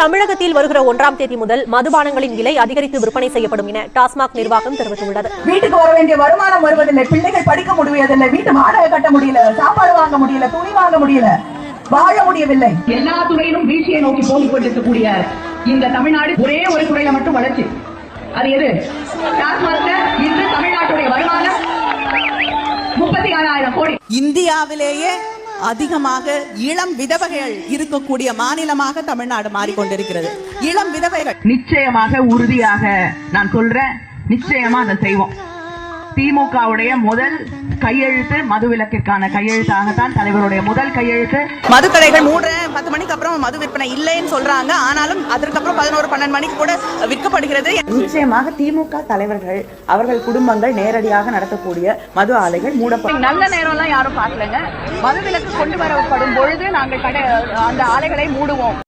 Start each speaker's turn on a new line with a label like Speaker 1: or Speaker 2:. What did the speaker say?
Speaker 1: தமிழகத்தில் வருகிற 1ஆம் தேதி முதல் மதுபானங்களின் விலை அதிகரித்து விற்பனை செய்யப்படும் என டாஸ்மாக் நிர்வாகம் தெரிவித்துள்ளது.
Speaker 2: வீட்டுக்கு வர வேண்டிய வருமானம் வருவதில்லை, பிள்ளைகள் படிக்க முடியவில்லை, வீட்டு வாடகை கட்ட முடியல, சாப்பாடு வாங்க முடியல, துணி வாங்க முடியல, வாழ முடியவில்லை.
Speaker 3: எல்லா துறையிலும் வீழ்ச்சியை நோக்கி போகிக் கொண்டிருக்கக்கூடிய இந்த தமிழ்நாடு ஒரே ஒரு துறையில மட்டும் வளர்ச்சி. அது எது? டாஸ்மாக். இன்று தமிழ்நாட்டுடைய வருமானம் 36,000 கோடி.
Speaker 4: இந்தியாவிலேயே அதிகமாக இளம் விதவைகள் இருக்கக்கூடிய மாநிலமாக தமிழ்நாடு மாறிக்கொண்டிருக்கிறது. இளம் விதவைகள்
Speaker 3: நிச்சயமாக உறுதியாக நான் சொல்றேன், நிச்சயமா அதை செய்வோம். திமுகவுடைய முதல் கையெழுத்து மதுவிலக்கிற்கான கையெழுத்தாகத்தான் தலைவருடைய முதல் கையெழுத்து.
Speaker 4: மதுக்கடைகள் 10 மணிக்கு அப்புறம் மது விற்பனை இல்லைன்னு சொல்றாங்க. ஆனாலும் அதற்கப்புறம் 11-12 மணிக்கு கூட விற்கப்படுகிறது.
Speaker 5: நிச்சயமாக திமுக தலைவர்கள் அவர்கள் குடும்பங்கள் நேரடியாக நடத்தக்கூடிய மது ஆலைகள் மூடப்படும்.
Speaker 3: நல்ல நேரம் எல்லாம் யாரும் பார்க்கலங்க. மதுவிலக்கு கொண்டு வரப்படும் பொழுது நாங்கள் அந்த ஆலைகளை மூடுவோம்.